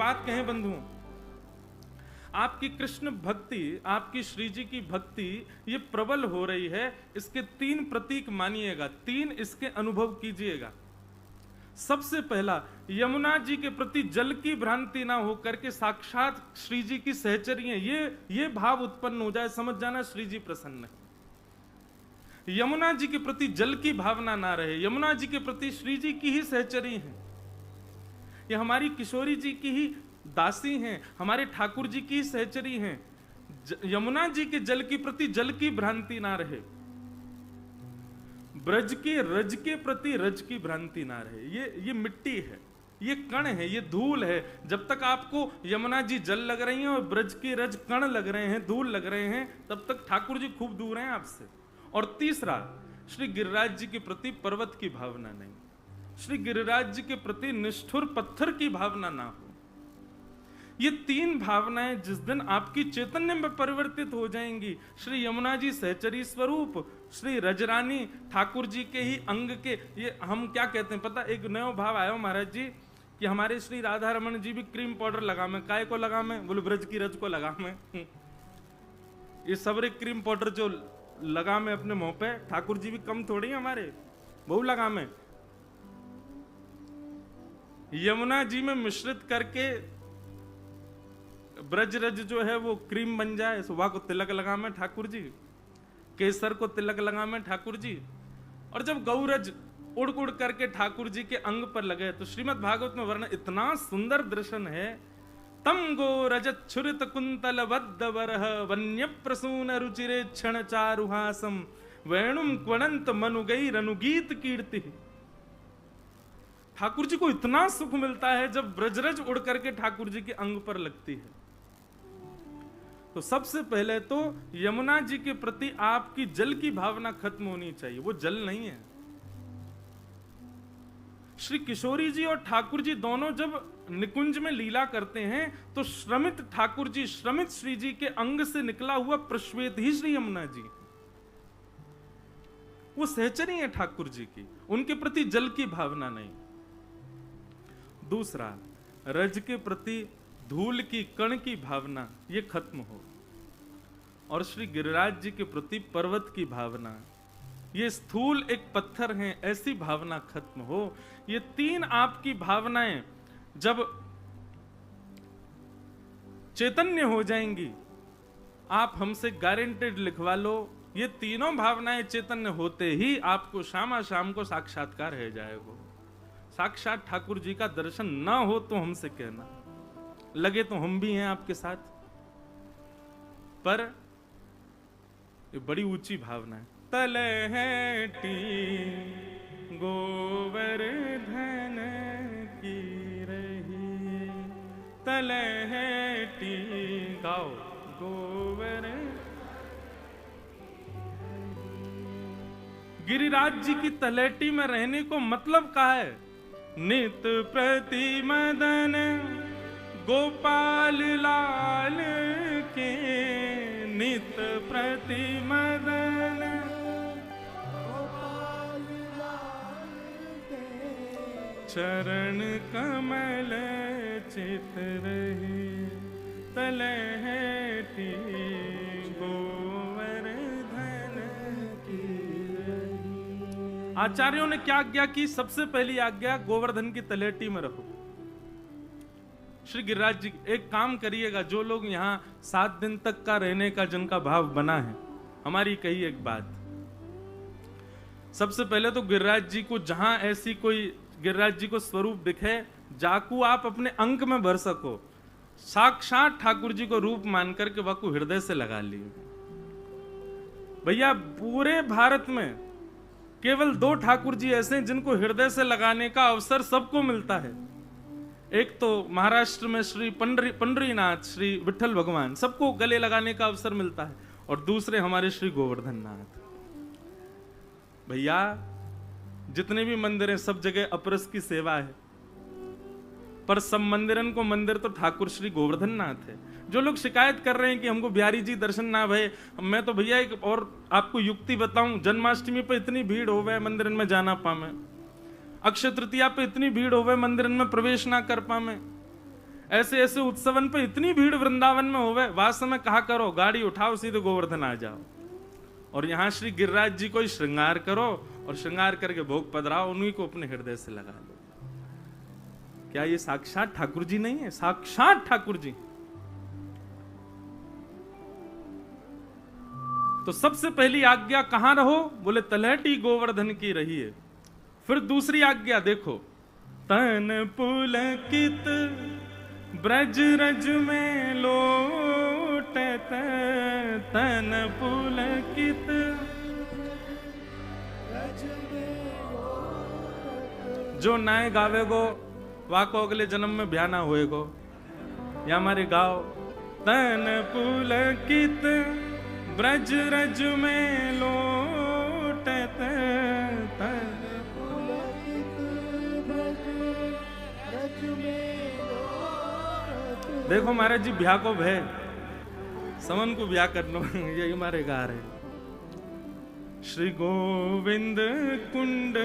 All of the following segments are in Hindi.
बात कहें बंधुओं, आपकी कृष्ण भक्ति, आपकी श्री जी की भक्ति ये प्रबल हो रही है, इसके 3 प्रतीक मानिएगा, 3 इसके अनुभव कीजिएगा। सबसे पहला, यमुना जी के प्रति जल की भ्रांति ना हो करके साक्षात श्री जी की सहचरी हैं, ये भाव उत्पन्न हो जाए, समझ जाना श्री जी प्रसन्न है। यमुना जी के प्रति जल की भावना ना रहे, यमुना जी के प्रति श्री जी की ही सहचरी हैं, ये हमारी किशोरी जी की ही दासी हैं, हमारे ठाकुर जी की सहचरी हैं। यमुना जी के जल के प्रति जल की भ्रांति ना रहे, ब्रज के रज के प्रति रज की भ्रांति ना रहे। ये मिट्टी है, ये कण है, ये धूल है। जब तक आपको यमुना जी जल लग रही हैं और ब्रज के रज कण लग रहे हैं, धूल लग रहे हैं, तब तक ठाकुर जी खूब दूर हैं आपसे। और तीसरा, श्री गिरिराज जी के प्रति पर्वत की भावना नहीं, श्री गिरिराज जी के प्रति निष्ठुर पत्थर की भावना ना हो। ये 3 भावनाएं जिस दिन आपकी चैतन्य में परिवर्तित हो जाएंगी, श्री यमुना जी सहचरी स्वरूप, श्री रजरानी ठाकुर जी के ही अंग के, ये हम क्या कहते हैं पता, एक नया भाव आया महाराज जी कि हमारे श्री राधा रमन जी भी क्रीम पाउडर लगा में, काय को लगा में, बोले ब्रज की रज को लगा में। ये सबरे क्रीम पाउडर जो लगा में अपने मुंह पे, ठाकुर जी भी कम थोड़ी है हमारे, बहु लगा में। यमुना जी में मिश्रित करके ब्रज रज जो है वो क्रीम बन जाए, सुबह को तिलक लगा में ठाकुर जी, केसर को तिलक लगा में ठाकुर जी, और जब गौरज उड़ उड़ करके ठाकुर जी के अंग पर लगे, तो श्रीमद् भागवत में वर्णन, इतना सुंदर दर्शन है। तम गोरज छुरित कुंतल बद्ध वरह वन्य प्रसून रुचिरे क्षण चारुहासम वेणुम क्वणंत मनुगई रनुगीत कीर्ति। ठाकुर जी को इतना सुख मिलता है जब ब्रजरज उड़ करके ठाकुर जी के अंग पर लगती है। तो सबसे पहले तो यमुना जी के प्रति आपकी जल की भावना खत्म होनी चाहिए, वो जल नहीं है। श्री किशोरी जी और ठाकुर जी दोनों जब निकुंज में लीला करते हैं तो श्रमित ठाकुर जी, श्रमित श्री जी के अंग से निकला हुआ प्रश्वेत ही श्री यमुना जी, वो सहचरी है ठाकुर जी की, उनके प्रति जल की भावना नहीं। दूसरा, रज के प्रति धूल की कण की भावना ये खत्म हो, और श्री गिरिराज जी के प्रति पर्वत की भावना, ये स्थूल एक पत्थर हैं ऐसी भावना खत्म हो। ये 3 आपकी भावनाएं जब चैतन्य हो जाएंगी, आप हमसे गारंटेड लिखवा लो, ये तीनों भावनाएं चैतन्य होते ही आपको शामा शाम को साक्षात्कार हो जाएगा। साक्षात ठाकुर जी का दर्शन ना हो तो हमसे कहना, लगे तो हम भी हैं आपके साथ, पर ये बड़ी ऊंची भावना है। तलहटी गोवर्धन की रही, तलहटी गाओ गोवर्धन। गिरिराज जी की तलहटी में रहने को मतलब क्या है? नित प्रति मदन गोपाल लाल के, नित प्रति मदन गोपाल लाल के, चरण कमल चित रही, तलहटी गोवर्धन की रही। आचार्यों ने क्या आज्ञा की? सबसे पहली आज्ञा गोवर्धन की तलहटी में रखो। श्री गिरिराज जी एक काम करिएगा, जो लोग यहाँ 7 दिन तक का रहने का जिनका भाव बना है, हमारी कही एक बात, सबसे पहले तो गिरिराज जी को जहां ऐसी कोई गिरिराज जी को स्वरूप दिखे, जाकू आप अपने अंक में भर सको, साक्षात ठाकुर जी को रूप मान करके वाकू हृदय से लगा लिए। भैया पूरे भारत में केवल 2 ठाकुर जी ऐसे हैं जिनको हृदय से लगाने का अवसर सबको मिलता है। एक तो महाराष्ट्र में श्री पंडरीनाथ श्री विठल भगवान, सबको गले लगाने का अवसर मिलता है, और दूसरे हमारे श्री गोवर्धन नाथ। भैया जितने भी मंदिर हैं सब जगह अपरस की सेवा है, पर सब मंदिरन को मंदिर तो ठाकुर श्री गोवर्धन नाथ है। जो लोग शिकायत कर रहे हैं कि हमको बिहारी जी दर्शन ना भय, मैं तो भैया एक और आपको युक्ति बताऊं, जन्माष्टमी पर इतनी भीड़ हो गए मंदिर में जाना पामे, अक्षय तृतीया पे इतनी भीड़ हो गए मंदिर में प्रवेश ना कर पामे, ऐसे ऐसे उत्सवन पे इतनी भीड़ वृंदावन में होवे, वास्तव में कहा करो गाड़ी उठाओ सीधे गोवर्धन आ जाओ, और यहाँ श्री गिरिराज जी को ही श्रृंगार करो और श्रृंगार करके भोग पधराओ, उन्हीं को अपने हृदय से लगा लो। क्या ये साक्षात ठाकुर जी नहीं है? साक्षात ठाकुर जी। तो सबसे पहली आज्ञा कहां रहो? बोले तलहटी गोवर्धन की रहिए। फिर दूसरी आज्ञा देखो, तन पुलकित ब्रज रज में लोटत, तन पुलकित जो नाय गावेगो वाको अगले जन्म में ब्याना होएगो, या हमारे गाओ तन पुलकित ब्रज रज में लोटत, तन पुलकित ब्रज रज में लोटत। देखो महाराज जी ब्याह को भय समन को ब्याह करना यही हमारे गा रहे। श्री गोविंद कुंड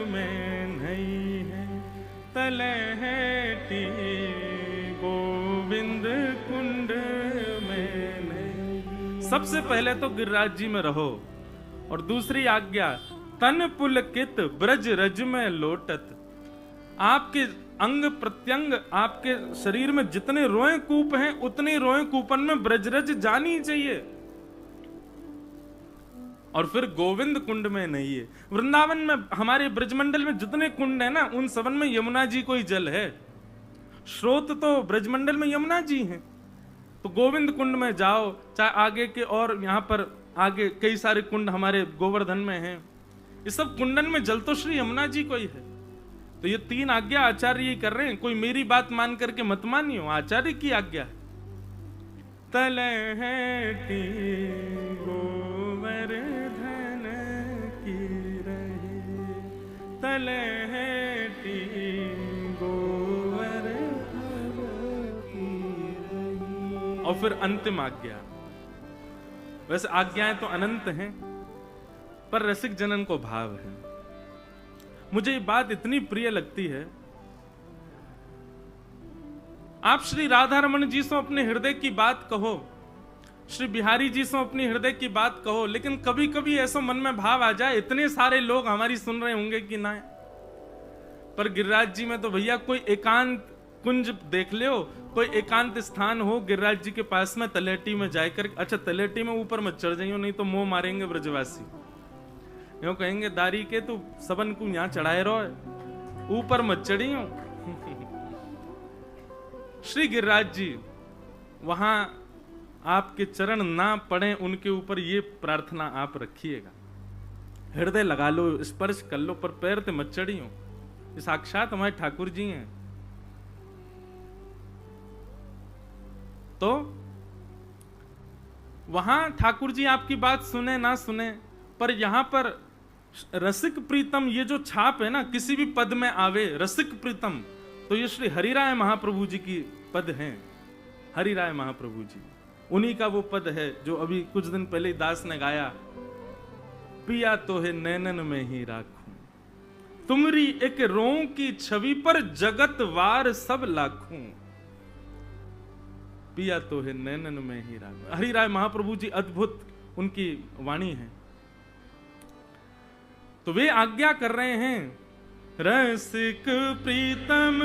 में नहीं है तलहटी, गोविंद कुंड में नहीं। सबसे पहले तो गिरिराज जी में रहो, और दूसरी आज्ञा तन पुलकित ब्रज रज में लोटत। आपके अंग प्रत्यंग, आपके शरीर में जितने रोए कूप हैं उतने रोए कूपन में ब्रजरज जानी चाहिए। और फिर गोविंद कुंड में नहीं है। वृंदावन में हमारे ब्रजमंडल में जितने कुंड है ना, उन सबन में यमुना जी को ही जल है। स्रोत तो ब्रजमंडल में यमुना जी हैं। तो गोविंद कुंड में जाओ, चाहे आगे के और यहाँ पर आगे कई सारे कुंड हमारे गोवर्धन में हैं। ये सब कुंडन में जल तो श्री यमुना जी को ही है। तो ये तीन आज्ञा आचार्य ही कर रहे हैं, कोई मेरी बात मान करके मत मानियो, आचार्य की आज्ञा है। तलहटी गोवर्धन की रही, तलहटी गोवर्धन की रही। और फिर अंतिम आज्ञा। वैसे आज्ञाएं तो अनंत हैं, पर रसिक जनन को भाव है। मुझे ये बात इतनी प्रिय लगती है। आप श्री राधा रमन जी से अपने हृदय की बात कहो, श्री बिहारी जी से अपनी हृदय की बात कहो, लेकिन कभी कभी ऐसा मन में भाव आ जाए, इतने सारे लोग हमारी सुन रहे होंगे कि ना, पर गिरिराज जी में तो भैया कोई एकांत कुंज देख लो, कोई एकांत स्थान हो गिरिराज जी के पास में, तलेटी में जाकर। अच्छा तलेटी में ऊपर मत चढ़ जाइयो, नहीं तो मोह मारेंगे ब्रजवासी। यूं कहेंगे दारी के तू सबन को यहां चढ़ाए रहो, ऊपर मत चढ़ियो। श्री गिरिराज जी वहां आपके चरण ना पड़े, उनके ऊपर ये प्रार्थना आप रखिएगा। हृदय लगा लो, स्पर्श कर लो, पर पैर ते मत चढ़ियो। ये साक्षात हमारे ठाकुर जी हैं। तो वहां ठाकुर जी आपकी बात सुने ना सुने, पर यहां पर रसिक प्रीतम ये जो छाप है ना, किसी भी पद में आवे रसिक प्रीतम, तो ये श्री हरिराय महाप्रभु जी की पद हैं। हरिराय महाप्रभु जी, उन्हीं का वो पद है जो अभी कुछ दिन पहले दास ने गाया, पिया तो है नैनन में ही राखूं, तुमरी एक रों की छवि पर जगत वार सब लाखूं। पिया तो है नैनन में ही राखूं। हरिराय महाप्रभु जी अद्भुत उनकी वाणी है। तो वे आज्ञा कर रहे हैं, रसिक प्रीतम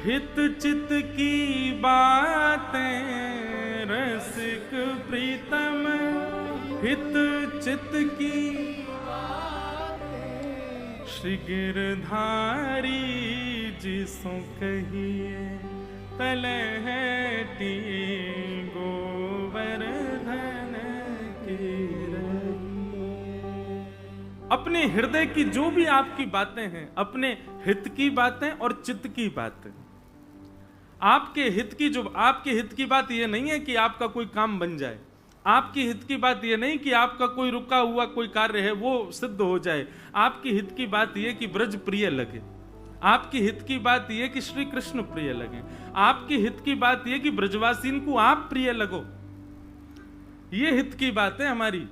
हित चित की बातें, रसिक प्रीतम हित चित की बातें, श्री गिरधारी जिसो कहिए तलहटी गोवर्धन की। अपने हृदय की जो भी आपकी बातें हैं, अपने हित की बातें और चित्त की बातें, आपके हित की जो आपके हित की बात यह नहीं है कि आपका कोई काम बन जाए, आपकी हित की बात यह नहीं कि आपका कोई रुका हुआ कोई कार्य है वो सिद्ध हो जाए, आपकी हित की बात यह कि ब्रज प्रिय लगे, आपकी हित की बात यह कि श्री कृष्ण प्रिय लगे, आपकी हित की बात यह कि ब्रजवासीन को आप प्रिय लगो। ये हित की बातें हमारी,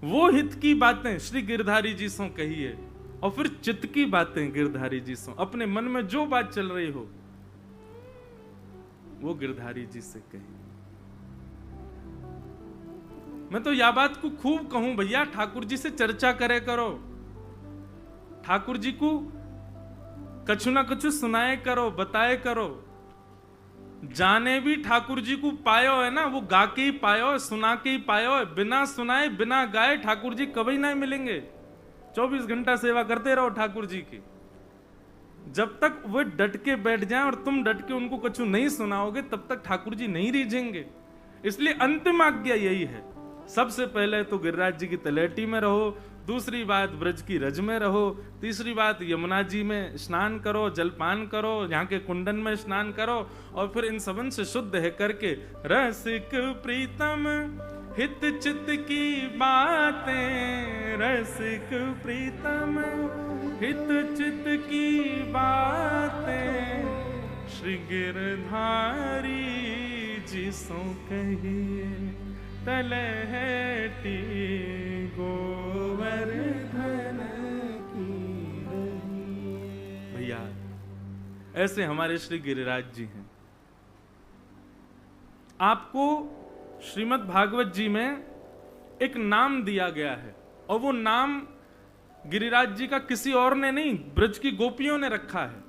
वो हित की बातें श्री गिरधारी जी से कहिए। और फिर चित्त की बातें गिरधारी जी से, अपने मन में जो बात चल रही हो, वो गिरधारी जी से कही। मैं तो यह बात को खूब कहूं भैया, ठाकुर जी से चर्चा करे करो, ठाकुर जी को कछु ना कछु सुनाए करो, बताए करो। जाने भी ठाकुर जी को पायो है ना, वो गा के ही पायो, सुना के ही पायो है। बिना सुनाए बिना गाए ठाकुर जी कभी नहीं मिलेंगे। 24 घंटा सेवा करते रहो ठाकुर जी की, जब तक वो डट के बैठ जाएं और तुम डट के उनको कछु नहीं सुनाओगे तब तक ठाकुर जी नहीं रीझेंगे। इसलिए अंतिम आज्ञा यही है, सबसे पहले तो गिरिराज जी की तलहटी में रहो, दूसरी बात ब्रज की रज में रहो, तीसरी बात यमुना जी में स्नान करो, जलपान करो, यहाँ के कुंडन में स्नान करो, और फिर इन सबन से शुद्ध है करके रसिक प्रीतम हित चित की बातें, रसिक प्रीतम हित चित की बातें, श्री गिरधारी जी सो कहिए तलहटी गोवर्धन की रही। भैया ऐसे हमारे श्री गिरिराज जी हैं। आपको श्रीमद् भागवत जी में एक नाम दिया गया है, और वो नाम गिरिराज जी का किसी और ने नहीं, ब्रज की गोपियों ने रखा है।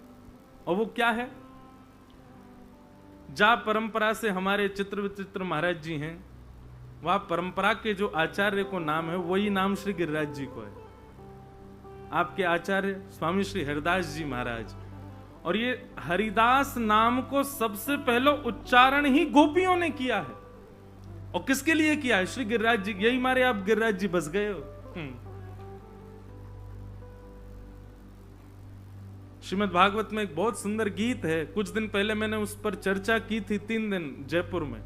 और वो क्या है? जा परंपरा से हमारे चित्र विचित्र महाराज जी हैं, वह परंपरा के जो आचार्य को नाम है वही नाम श्री गिरिराज जी को है। आपके आचार्य स्वामी श्री हरिदास जी महाराज, और ये हरिदास नाम को सबसे पहले उच्चारण ही गोपियों ने किया है। और किसके लिए किया है? श्री गिरिराज जी। यही मारे आप गिरिराज जी बस गए हो। श्रीमद् भागवत में एक बहुत सुंदर गीत है, कुछ दिन पहले मैंने उस पर चर्चा की थी, 3 दिन जयपुर में,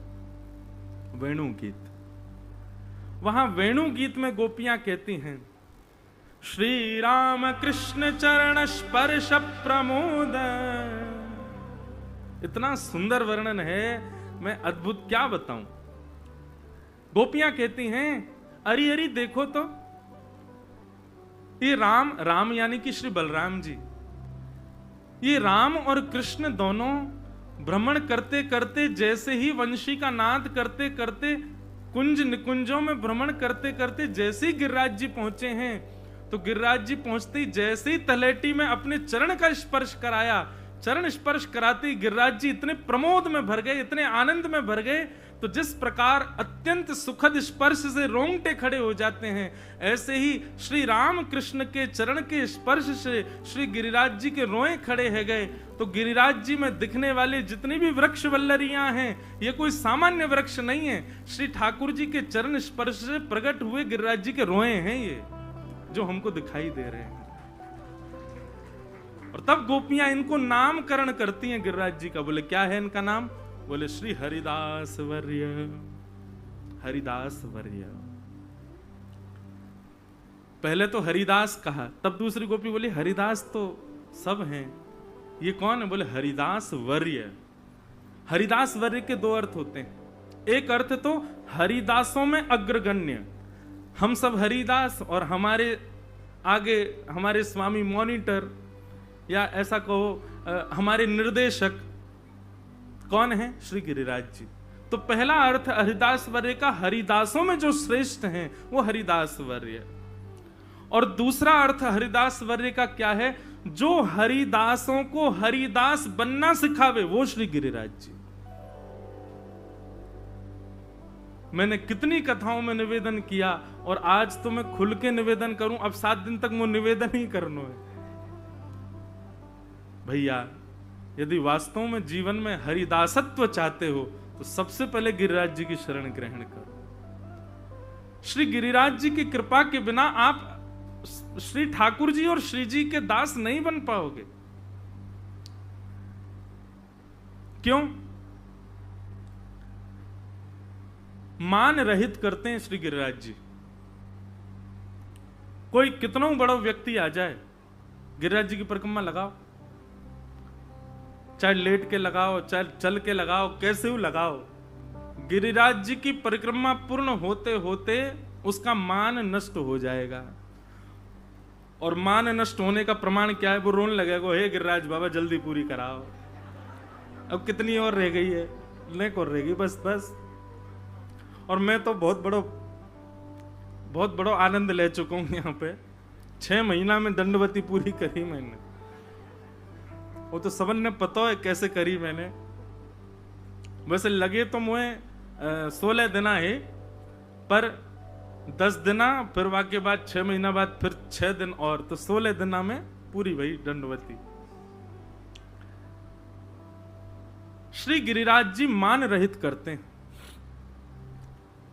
वेणु गीत। वहां वेणु गीत में गोपियां कहती हैं, श्री राम कृष्ण चरण स्पर्श प्रमोद। इतना सुंदर वर्णन है, मैं अद्भुत क्या बताऊं। गोपियां कहती हैं, अरे अरे देखो तो, ये राम, राम यानी कि श्री बलराम जी, ये राम और कृष्ण दोनों भ्रमण करते करते, जैसे ही वंशी का नाद करते करते, कुंज निकुंजों में भ्रमण करते करते जैसे ही गिरिराज जी पहुंचे हैं, तो गिरिराज जी पहुंचते ही जैसे ही तलहटी में अपने चरण का स्पर्श कराया, चरण स्पर्श कराते ही गिरिराज जी इतने प्रमोद में भर गए, इतने आनंद में भर गए, तो जिस प्रकार अत्यंत सुखद स्पर्श से रोंगटे खड़े हो जाते हैं, ऐसे ही श्री राम कृष्ण के चरण के स्पर्श से श्री गिरिराज जी के रोए खड़े है गए। तो गिरिराज जी में दिखने वाले जितनी भी वृक्ष वल्लरियां हैं, ये कोई सामान्य वृक्ष नहीं है, श्री ठाकुर जी के चरण स्पर्श से प्रकट हुए गिरिराज जी के रोए हैं, ये जो हमको दिखाई दे रहे हैं। और तब गोपियां इनको नामकरण करती हैं गिरिराज जी का। बोले क्या है इनका नाम? बोले श्री हरिदास वर्य, हरिदास वर्य। पहले तो हरिदास कहा, तब दूसरी गोपी बोली हरिदास तो सब हैं, ये कौन है? बोले हरिदास वर्य। हरिदास वर्य के 2 अर्थ होते हैं। एक अर्थ तो हरिदासों में अग्रगण्य, हम सब हरिदास, और हमारे आगे हमारे स्वामी मॉनिटर, या ऐसा कहो हमारे निर्देशक कौन है? श्री गिरिराज जी। तो पहला अर्थ हरिदास वर्य का, हरिदासों में जो श्रेष्ठ हैं वो हरिदास वर्य। और दूसरा अर्थ हरिदास वर्य का क्या है? जो हरिदासों को हरिदास बनना सिखावे, वो श्री गिरिराज जी। मैंने कितनी कथाओं में निवेदन किया, और आज तो मैं खुल के निवेदन करूं, अब 7 दिन तक वो निवेदन ही करना है। भैया यदि वास्तव में जीवन में हरिदासत्व चाहते हो तो सबसे पहले गिरिराज जी की शरण ग्रहण करो। श्री गिरिराज जी की कृपा के बिना आप श्री ठाकुर जी और श्री जी के दास नहीं बन पाओगे। क्यों? मान रहित करते हैं श्री गिरिराज जी। कोई कितना बड़ा व्यक्ति आ जाए, गिरिराज जी की परिक्रमा लगाओ, चाहे लेट के लगाओ, चाहे चल के लगाओ, कैसे भी लगाओ, गिरिराज जी की परिक्रमा पूर्ण होते होते उसका मान नष्ट हो जाएगा। और मान नष्ट होने का प्रमाण क्या है? वो रोने लगेगा, हे गिरिराज बाबा जल्दी पूरी कराओ। अब कितनी और रह गई है, नेक और रह गई, बस बस। और मैं तो बहुत बड़ो आनंद ले चुका हूं यहाँ पे। 6 महीना में दंडवती पूरी करी मैंने, वो तो सबन ने पता है कैसे करी मैंने। वैसे लगे तो मुझे 16 दिना है, पर 10 दिना, फिर वाके बाद 6 महीना बाद फिर 6 दिन और, तो 16 दिना में पूरी भई दंडवती। श्री गिरिराज जी मान रहित करते हैं।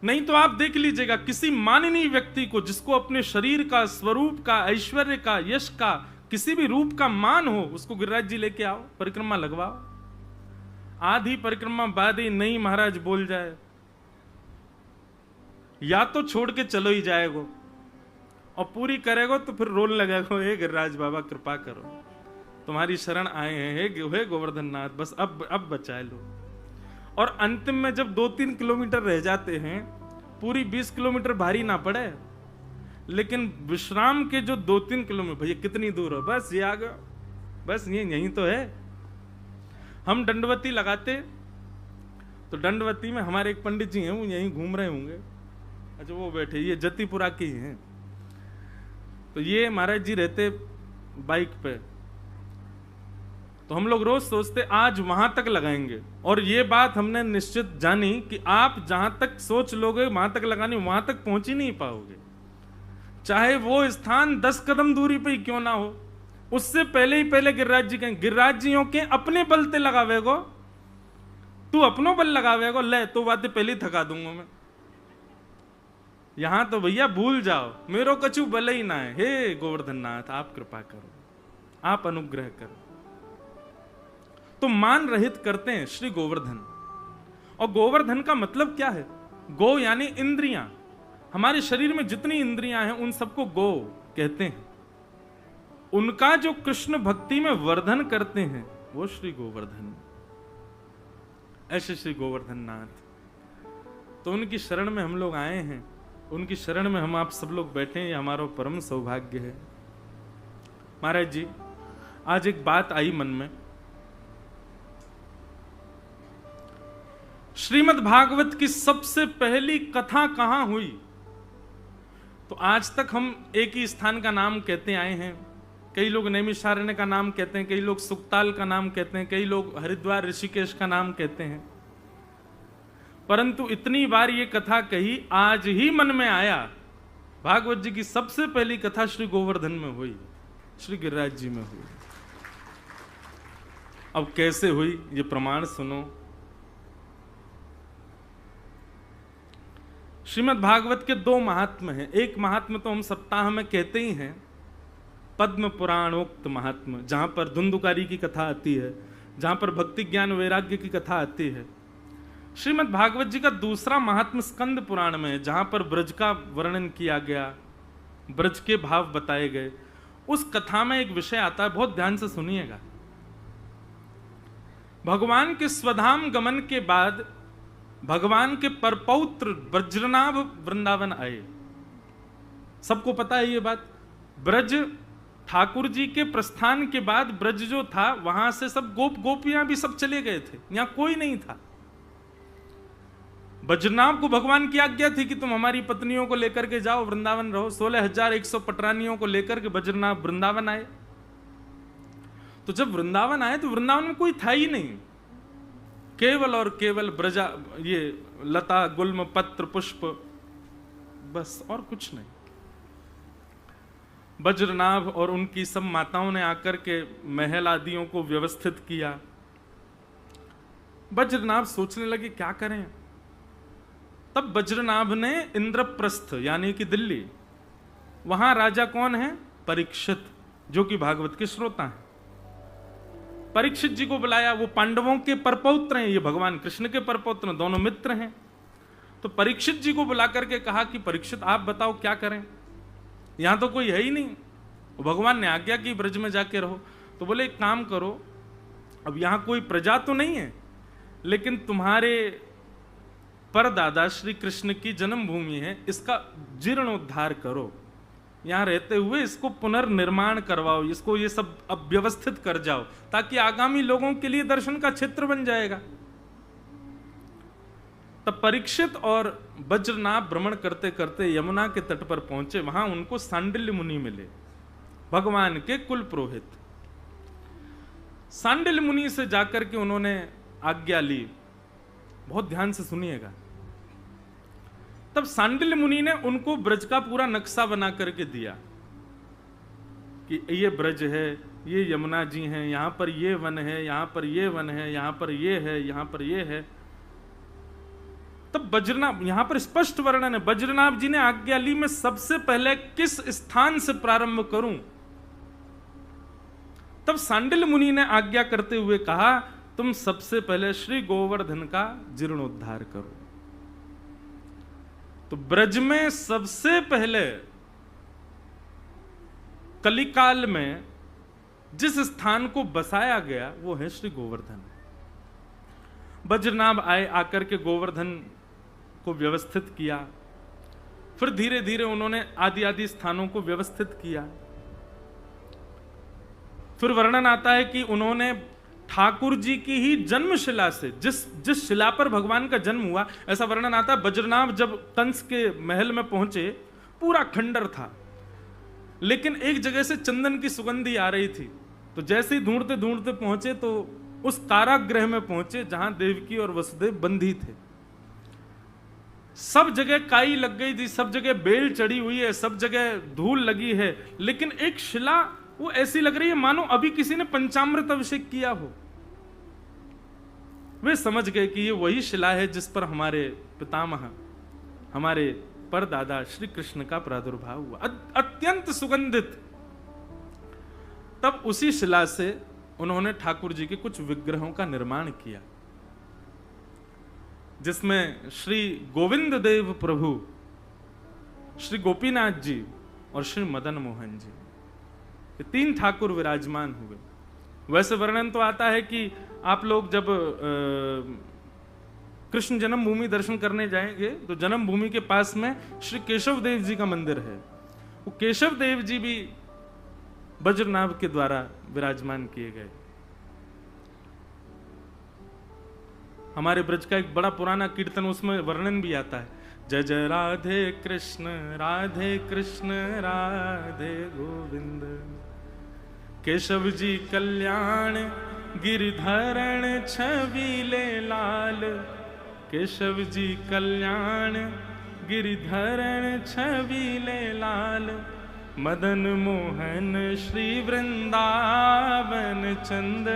नहीं तो आप देख लीजिएगा, किसी माननीय व्यक्ति को जिसको अपने शरीर का, स्वरूप का, ऐश्वर्य का, यश का, किसी भी रूप का मान हो, उसको गिरिराज जी लेके आओ, परिक्रमा लगवाओ। आधी परिक्रमा बाद ही नहीं महाराज बोल जाए, या तो छोड़ के चलो ही जाएगो, और पूरी करेगो तो फिर रोल लगेगो, हे गिरिराज बाबा कृपा करो, तुम्हारी शरण आए हैं, हे गोवर्धन नाथ, बस अब बचाए लो। और अंतिम में जब 2-3 किलोमीटर रह जाते हैं, पूरी 20 किलोमीटर भारी ना पड़े, लेकिन विश्राम के जो 2-3 किलोमीटर, भैया कितनी दूर हो, बस ये आ गया, बस ये यहीं तो है। हम दंडवती लगाते तो दंडवती में हमारे एक पंडित जी हैं, वो यहीं घूम रहे होंगे, अच्छा वो बैठे, ये जतिपुरा के ही हैं। तो ये महाराज जी रहते बाइक पे, तो हम लोग रोज सोचते आज वहां तक लगाएंगे, और ये बात हमने निश्चित जानी कि आप जहां तक सोच लोगे वहां तक लगानी, वहां तक पहुंच ही नहीं पाओगे, चाहे वो स्थान 10 कदम दूरी पे ही क्यों ना हो। उससे पहले ही पहले गिरिराज जी कहें, गिरिराज जियों के अपने बल ते लगावेगो, तू अपनो बल लगावेगो, ले तो बातें पहले ही थका दूंगा मैं। यहां तो भैया भूल जाओ, मेरो कछु बल ही ना है, हे गोवर्धन नाथ आप कृपा करो, आप अनुग्रह करो। तो मान रहित करते हैं श्री गोवर्धन। और गोवर्धन का मतलब क्या है? गो यानी इंद्रियां। हमारे शरीर में जितनी इंद्रियां हैं उन सबको गो कहते हैं। उनका जो कृष्ण भक्ति में वर्धन करते हैं वो श्री गोवर्धन, ऐसे श्री गोवर्धन नाथ। तो उनकी शरण में हम लोग आए हैं, उनकी शरण में हम आप सब लोग बैठे हैं, ये हमारा परम सौभाग्य है। महाराज जी आज एक बात आई मन में, श्रीमद् भागवत की सबसे पहली कथा कहां हुई? तो आज तक हम एक ही स्थान का नाम कहते आए हैं। कई लोग नैमिषारण्य का नाम कहते हैं, कई लोग सुक्ताल का नाम कहते हैं, कई लोग हरिद्वार ऋषिकेश का नाम कहते हैं। परंतु इतनी बार ये कथा कही, आज ही मन में आया भागवत जी की सबसे पहली कथा श्री गोवर्धन में हुई, श्री गिरिराज जी में हुई। अब कैसे हुई ये प्रमाण सुनो। श्रीमद् भागवत के 2 महात्म्य हैं। एक महात्म्य तो हम सप्ताह में कहते ही हैं, पद्म पुराणोक्त महात्म्य, जहां पर धुंधुकारी की कथा आती है, जहां पर भक्ति ज्ञान वैराग्य की कथा आती है। श्रीमद् भागवत जी का दूसरा महात्म्य स्कंद पुराण में है, जहां पर ब्रज का वर्णन किया गया, ब्रज के भाव बताए गए। उस कथा में एक विषय आता है, बहुत ध्यान से सुनिएगा। भगवान के स्वधाम गमन के बाद भगवान के परपौत्र ब्रजनाभ वृंदावन आए। सबको पता है ये बात। ब्रज ठाकुर जी के प्रस्थान के बाद ब्रज जो था, वहां से सब गोपियां भी सब चले गए थे, यहां कोई नहीं था। ब्रजनाभ को भगवान की आज्ञा थी कि तुम हमारी पत्नियों को लेकर के जाओ, वृंदावन रहो। 16,100 पटरानियों को लेकर के ब्रजनाभ वृंदावन आए। तो जब वृंदावन आए तो वृंदावन में कोई था ही नहीं, केवल और केवल ब्रजा, ये लता गुल्म पत्र पुष्प, बस और कुछ नहीं। ब्रजनाभ और उनकी सब माताओं ने आकर के महल आदियों को व्यवस्थित किया। ब्रजनाभ सोचने लगे क्या करें। तब ब्रजनाभ ने इंद्रप्रस्थ यानी कि दिल्ली, वहां राजा कौन है? परीक्षित, जो कि भागवत के श्रोता हैं। परीक्षित जी को बुलाया। वो पांडवों के परपौत्र हैं, ये भगवान कृष्ण के परपौत्र, दोनों मित्र हैं। तो परीक्षित जी को बुला करके कहा कि परीक्षित आप बताओ क्या करें, यहां तो कोई है ही नहीं। भगवान ने आज्ञा की ब्रज में जाके रहो। तो बोले एक काम करो, अब यहां कोई प्रजा तो नहीं है, लेकिन तुम्हारे परदादा श्री कृष्ण की जन्मभूमि है, इसका जीर्णोद्धार करो। यहाँ रहते हुए इसको पुनर्निर्माण करवाओ, इसको ये सब अब व्यवस्थित कर जाओ, ताकि आगामी लोगों के लिए दर्शन का क्षेत्र बन जाएगा। तब परीक्षित और वज्रनाभ भ्रमण करते करते यमुना के तट पर पहुंचे। वहां उनको सांडिल्य मुनि मिले, भगवान के कुल पुरोहित। सांडिल्य मुनि से जाकर के उन्होंने आज्ञा ली। बहुत ध्यान से सुनिएगा। तब सांडिल्य मुनि ने उनको ब्रज का पूरा नक्शा बना करके दिया कि ये ब्रज है, ये यमुना जी हैं, यहां पर ये वन है, यहां पर ये वन है, यहां पर ये है, यहां पर ये है। तब वज्रनाभ, यहां पर स्पष्ट वर्णन है, वज्रनाभ जी ने आज्ञा ली, मैं सबसे पहले किस स्थान से प्रारंभ करूं। तब सांडिल्य मुनि ने आज्ञा करते हुए कहा, तुम सबसे पहले श्री गोवर्धन का जीर्णोद्धार करो। तो ब्रज में सबसे पहले कलिकाल में जिस स्थान को बसाया गया वो है श्री गोवर्धन। वज्रनाभ आए, आकर के गोवर्धन को व्यवस्थित किया। फिर धीरे धीरे उन्होंने आदि आदि स्थानों को व्यवस्थित किया। फिर वर्णन आता है कि उन्होंने ठाकुर जी की ही जन्मशिला से, जिस शिला पर भगवान का जन्म हुआ, ऐसा वर्णन आता है। वज्रनाभ जब कंस के महल में पहुंचे, पूरा खंडर था, लेकिन एक जगह से चंदन की सुगंधी आ रही थी। तो जैसे ही ढूंढते ढूंढते पहुंचे तो उस कारागृह में पहुंचे जहां देवकी और वसुदेव बंधी थे। सब जगह काई लग गई थी, सब जगह बेल चढ़ी हुई है, सब जगह धूल लगी है, लेकिन एक शिला वो ऐसी लग रही है मानो अभी किसी ने पंचामृत अभिषेक किया हो। वे समझ गए कि ये वही शिला है जिस पर हमारे पितामह, हमारे परदादा श्री कृष्ण का प्रादुर्भाव हुआ, अत्यंत सुगंधित। तब उसी शिला से उन्होंने ठाकुर जी के कुछ विग्रहों का निर्माण किया, जिसमें श्री गोविंद देव प्रभु, श्री गोपीनाथ जी और श्री मदन मोहन जी, ये तीन ठाकुर विराजमान हुए। वैसे वर्णन तो आता है कि आप लोग जब कृष्ण जन्मभूमि दर्शन करने जाएंगे तो जन्मभूमि के पास में श्री केशव देव जी का मंदिर है। वो केशव देव जी भी वज्रनाभ के द्वारा विराजमान किए गए। हमारे ब्रज का एक बड़ा पुराना कीर्तन, उसमें वर्णन भी आता है, जय जय राधे कृष्ण राधे गोविंद, केशव जी कल्याण गिरधरण छबीले लाल, केशव जी कल्याण गिरधरण छबीले लाल, मदन मोहन श्री वृंदावन चंद,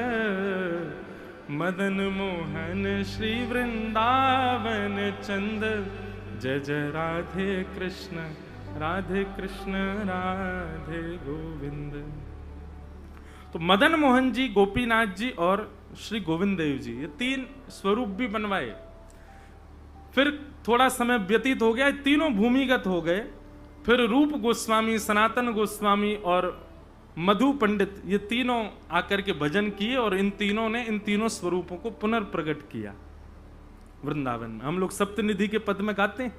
मदन मोहन श्री वृंदावन चंद, जय जय राधे कृष्ण राधे गोविंद। तो मदन मोहन जी, गोपीनाथ जी और श्री गोविंद देव जी, ये तीन स्वरूप भी बनवाए। फिर थोड़ा समय व्यतीत हो गया, तीनों भूमिगत हो गए। फिर रूप गोस्वामी, सनातन गोस्वामी और मधु पंडित, ये तीनों आकर के भजन किए और इन तीनों ने इन तीनों स्वरूपों को पुनर्प्रकट किया वृंदावन में। हम लोग सप्तनिधि के पद में गाते हैं।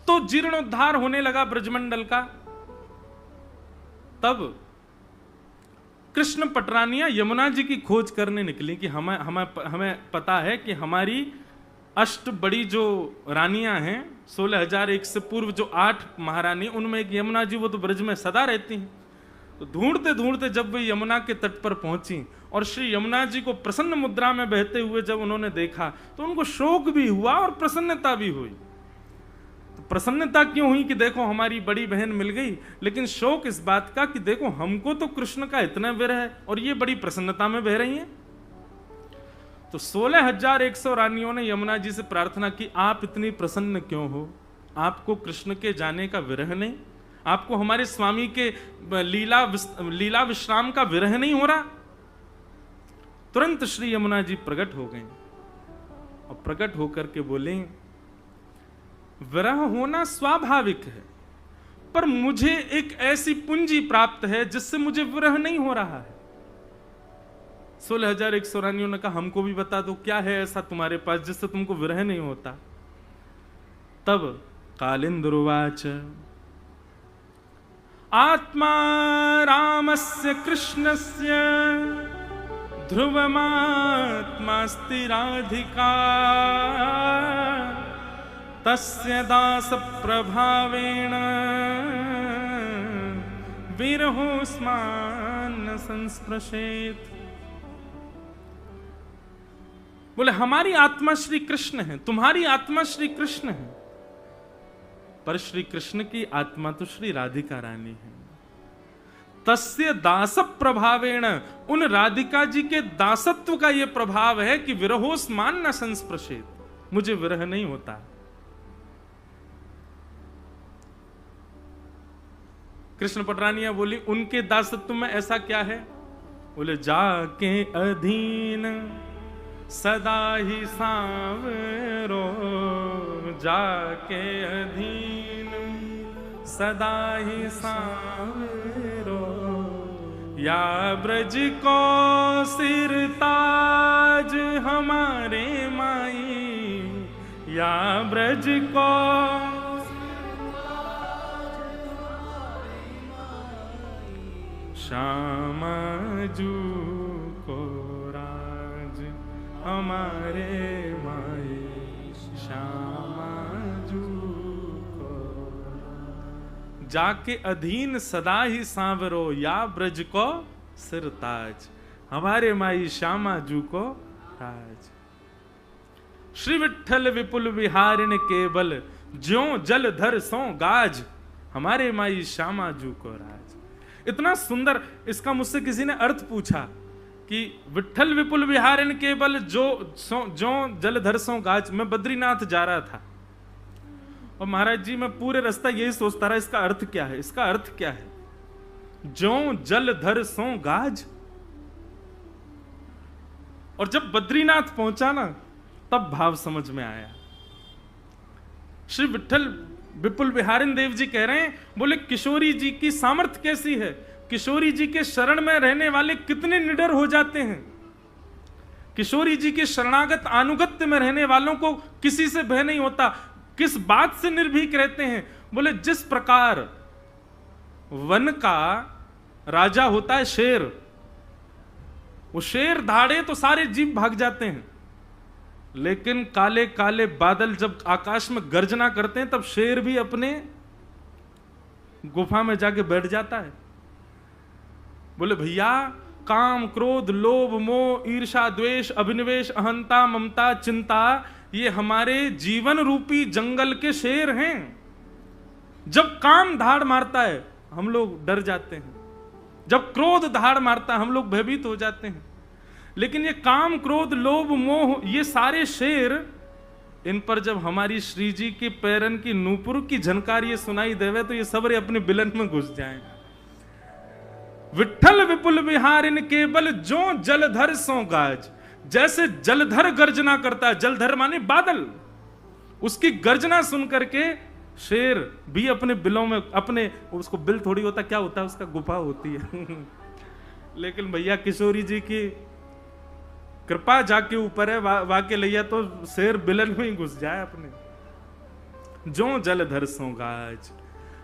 तो जीर्णोद्धार होने लगा ब्रजमंडल का। तब कृष्ण पटरानियां यमुना जी की खोज करने निकली कि हमें पता है कि हमारी अष्ट बड़ी जो रानियां हैं, 16,001 से पूर्व जो 8 महारानी, उनमें एक यमुना जी, वो तो ब्रज में सदा रहती हैं। तो ढूंढते ढूंढते जब वे यमुना के तट पर पहुंची और श्री यमुना जी को प्रसन्न मुद्रा में बहते हुए जब उन्होंने देखा तो उनको शोक भी हुआ और प्रसन्नता भी हुई। तो प्रसन्नता क्यों हुई कि देखो हमारी बड़ी बहन मिल गई, लेकिन शोक इस बात का कि देखो हमको तो कृष्ण का इतना विरह है और ये बड़ी प्रसन्नता में बह रही हैं। तो 16,100 रानियों ने यमुना जी से प्रार्थना की, आप इतनी प्रसन्न क्यों हो? आपको कृष्ण के जाने का विरह नहीं? आपको हमारे स्वामी के लीला विश्राम का विरह नहीं हो रहा? तुरंत श्री यमुना जी प्रकट हो गए और प्रकट होकर के बोले, विरह होना स्वाभाविक है, पर मुझे एक ऐसी पूंजी प्राप्त है जिससे मुझे विरह नहीं हो रहा है। 16,100 रानियों ने कहा, हमको भी बता दो क्या है ऐसा तुम्हारे पास जिससे तुमको विरह नहीं होता। तब कालिंदुर्वाच आत्मा रामस्य कृष्णस्य ध्रुवमात्मास्ति राधिका तस्य दास प्रभावेण विरहोस्मान् संस्पृशेत्। बोले हमारी आत्मा श्री कृष्ण है, तुम्हारी आत्मा श्री कृष्ण है, पर श्री कृष्ण की आत्मा तो श्री राधिका रानी है। तस्य दास प्रभावेण, उन राधिका जी के दासत्व का यह प्रभाव है कि विरहोस्मान न संस्पृशेत, मुझे विरह नहीं होता। कृष्ण पटरानिया बोली उनके दासत्व में ऐसा क्या है? बोले जाके अधीन सदा ही सांवरो, जाके अधीन सदा ही सांवरो, या ब्रज को सिर ताज हमारे माई, या ब्रज को श्यामा जू को राज हमारे माई, श्यामा जू को जाके अधीन सदा ही सांवरो, या ब्रज को सिर ताज हमारे माई श्यामा जू को राज। श्री विठ्ठल विपुल विहारिण केवल, ज्यों जलधर सो गाज हमारे माई श्यामा जू को राज। इतना सुंदर इसका मुझसे किसी ने अर्थ पूछा कि विठ्ठल विपुल विहारिण केवल जो जलधर सो गाज। मैं बद्रीनाथ जा रहा था और महाराज जी मैं पूरे रास्ता यही सोचता रहा इसका अर्थ क्या है, इसका अर्थ क्या है? जो जलधर सो गाज। और जब बद्रीनाथ पहुंचा ना तब भाव समझ में आया। श्री विठ्ठल विपुल विहारिण देव जी कह रहे हैं, बोले किशोरी जी की सामर्थ्य कैसी है, किशोरी जी के शरण में रहने वाले कितने निडर हो जाते हैं, किशोरी जी के शरणागत अनुगत्य में रहने वालों को किसी से भय नहीं होता, किस बात से निर्भीक रहते हैं। बोले जिस प्रकार वन का राजा होता है शेर, वो शेर धाड़े तो सारे जीव भाग जाते हैं, लेकिन काले काले बादल जब आकाश में गर्जना करते हैं तब शेर भी अपने गुफा में जाके बैठ जाता है। बोले भैया काम क्रोध लोभ मोह ईर्षा द्वेष अभिनिवेश अहंता ममता चिंता ये हमारे जीवन रूपी जंगल के शेर हैं। जब काम धाड़ मारता है हम लोग डर जाते हैं, जब क्रोध धाड़ मारता है हम लोग भयभीत हो जाते हैं, लेकिन ये काम क्रोध लोभ मोह ये सारे शेर, इन पर जब हमारी श्री जी के पैरन की नूपुर की झनकार ये सुनाई देवे तो ये सबरे अपने बिलन में घुस जाएं। विठ्ठल विपुल विहारिण केवल जो जलधर सो गाज। जैसे जलधर गर्जना करता है, जलधर माने बादल, उसकी गर्जना सुन करके शेर भी अपने बिलों में, अपने उसको बिल थोड़ी होता क्या होता है उसका गुफा होती है लेकिन भैया किशोरी जी की कृपा जाके ऊपर है, वाके लैया तो शेर बिलन में ही घुस जाए अपने। जो जलधर सो गाज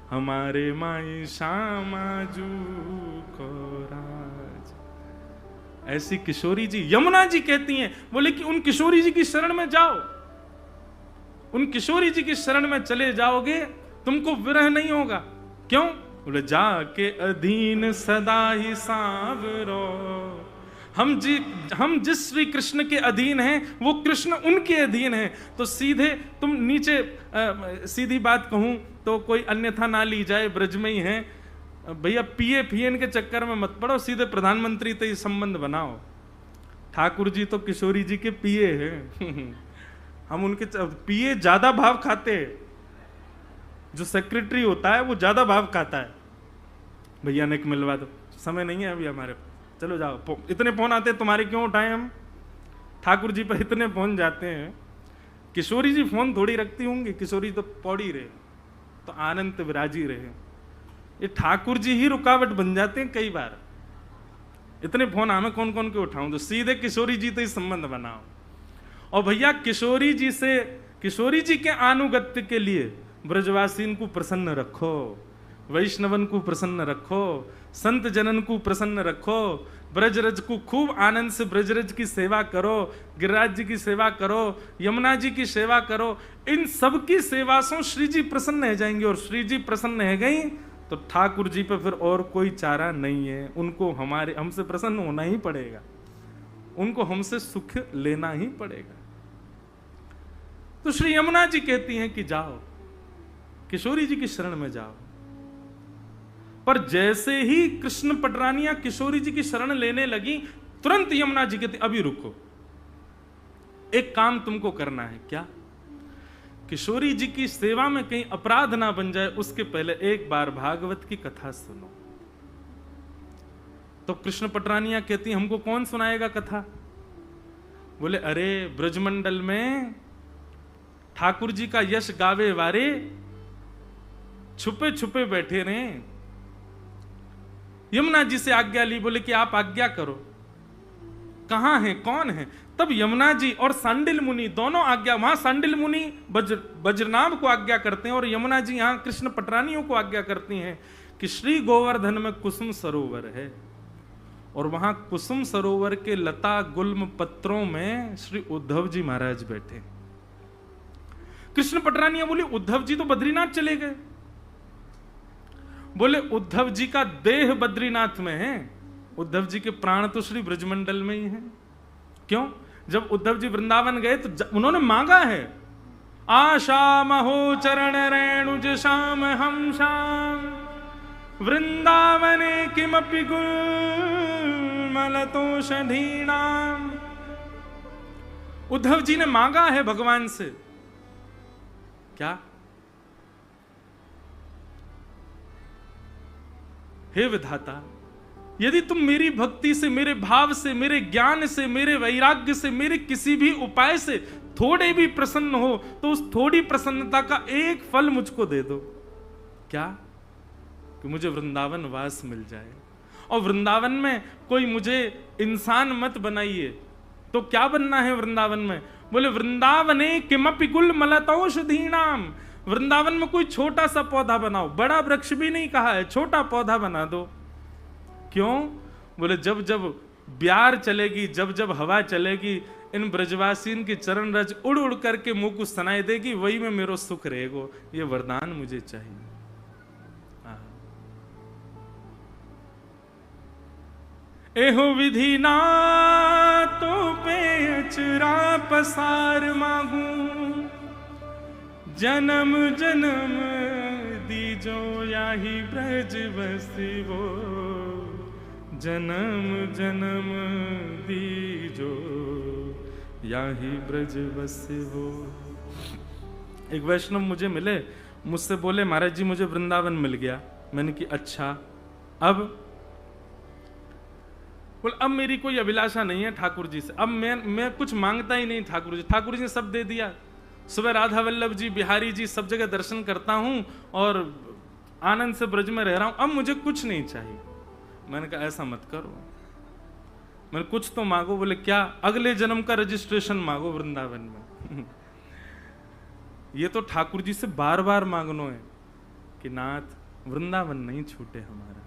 हमारे माई श्यामा जू को राज। ऐसी किशोरी जी, यमुना जी कहती हैं, बोले कि उन किशोरी जी की शरण में जाओ, उन किशोरी जी की शरण में चले जाओगे तुमको विरह नहीं होगा। क्यों? बोले जाके अधीन सदा ही सांवरो। हम जिस श्री कृष्ण के अधीन हैं वो कृष्ण उनके अधीन हैं। तो सीधे तुम नीचे सीधी बात कहूं तो कोई अन्यथा ना ली जाए, ब्रज में ही है भैया, पीए फियन के चक्कर में मत पड़ो, सीधे प्रधानमंत्री तो ये संबंध बनाओ। ठाकुर जी तो किशोरी जी के पीए हैं हम उनके पीए ज्यादा भाव खाते हैं, जो सेक्रेटरी होता है वो ज्यादा भाव खाता है। भैया ने मिलवा दो, समय नहीं है अभी हमारे, चलो जाओ। इतने फोन आते हैं तुम्हारे, क्यों उठाएं हम? ठाकुर जी पर इतने फोन जाते हैं। किशोरी जी फोन थोड़ी रखती होंगी, किशोरी तो पौड़ी रहे तो आनंद विराजी रहे। ये ठाकुर जी ही रुकावट बन जाते हैं कई बार। इतने फोन हमें कौन कौन के उठाऊं, तो सीधे किशोरी जी तो ही संबंध बनाओ। और भैया किशोरी जी किशोरी जी के आनुगत्य के लिए ब्रजवासीन को प्रसन्न रखो, वैष्णवन को प्रसन्न रखो, संत जनन को प्रसन्न रखो, ब्रजरज को खूब आनंद से ब्रजरज की सेवा करो, गिरिराज जी की सेवा करो, यमुना जी की सेवा करो। इन सब की सेवा से श्री जी प्रसन्न हो जाएंगे, और श्री जी प्रसन्न है गई तो ठाकुर जी पे फिर और कोई चारा नहीं है। उनको हमसे प्रसन्न होना ही पड़ेगा, उनको हमसे सुख लेना ही पड़ेगा। तो श्री यमुना जी कहती हैं कि जाओ, किशोरी जी की शरण में जाओ। पर जैसे ही कृष्ण पटरानियां किशोरी जी की शरण लेने लगी, तुरंत यमुना जी कहती अभी रुको, एक काम तुमको करना है। क्या? किशोरी जी की सेवा में कहीं अपराध ना बन जाए, उसके पहले एक बार भागवत की कथा सुनो। तो कृष्ण पटरानियां कहती हमको कौन सुनाएगा कथा? बोले अरे ब्रजमंडल में ठाकुर जी का यश गावे वारे छुपे छुपे बैठे रहे। यमुना जी से आज्ञा ली, बोले कि आप आज्ञा करो। कहां है, कौन है? तब यमुना जी और सांडिल मुनि दोनों आज्ञा, वहां सांडिल मुनि बज्रनाभ को आज्ञा करते हैं और यमुना जी यहां कृष्ण पटरानियों को आज्ञा करती हैं कि श्री गोवर्धन में कुसुम सरोवर है, और वहां कुसुम सरोवर के लता गुल्म पत्रों में श्री उद्धव जी महाराज बैठे। कृष्ण पटरानियां बोली उद्धव जी तो बद्रीनाथ चले गए। बोले उद्धव जी का देह बद्रीनाथ में है, उद्धव जी के प्राण तो श्री ब्रजमंडल में ही हैं। क्यों? जब उद्धव जी वृंदावन गए तो उन्होंने मांगा है, आशा महो चरण रेणुज श्याम हम श्याम वृंदावने किमपि गुलमलतोषधीनाम। उद्धव जी ने मांगा है भगवान से। क्या? हे विधाता, यदि तुम मेरी भक्ति से, मेरे भाव से, मेरे ज्ञान से, मेरे वैराग्य से, मेरे किसी भी उपाय से थोड़े भी प्रसन्न हो, तो उस थोड़ी प्रसन्नता का एक फल मुझको दे दो। क्या? कि मुझे वृंदावन वास मिल जाए, और वृंदावन में कोई मुझे इंसान मत बनाइए। तो क्या बनना है वृंदावन में? बोले वृंदावने किमपि गुलमलतौषधीनाम, वृंदावन में कोई छोटा सा पौधा बनाओ, बड़ा वृक्ष भी नहीं कहा है, छोटा पौधा बना दो। क्यों? बोले जब जब ब्यार चलेगी, जब जब हवा चलेगी, इन ब्रजवासीन की चरण रज उड़ उड़ करके मुंह को सुनाई देगी, वही में मेरो सुख रहेगो। ये वरदान मुझे चाहिए। एहो विधि ना तो पे अचरा पसार मांगू, जन्म जन्म दीजो याही ब्रज बसिवो, जन्म जन्म दीजो याही ब्रज बसिवो। एक वैष्णव मुझे मिले, मुझसे बोले महाराज जी मुझे वृंदावन मिल गया। मैंने कि अच्छा, अब? बोले अब मेरी कोई अभिलाषा नहीं है ठाकुर जी से, अब मैं कुछ मांगता ही नहीं ठाकुर जी, ठाकुर जी ने सब दे दिया। सुबह राधा वल्लभ जी, बिहारी जी सब जगह दर्शन करता हूं और आनंद से ब्रज में रह रहा हूं, अब मुझे कुछ नहीं चाहिए। मैंने कहा ऐसा मत करो, मैंने कुछ तो मांगो। बोले क्या? अगले जन्म का रजिस्ट्रेशन मांगो वृंदावन में। ये तो ठाकुर जी से बार बार मांगनो है कि नाथ वृंदावन नहीं छूटे हमारा।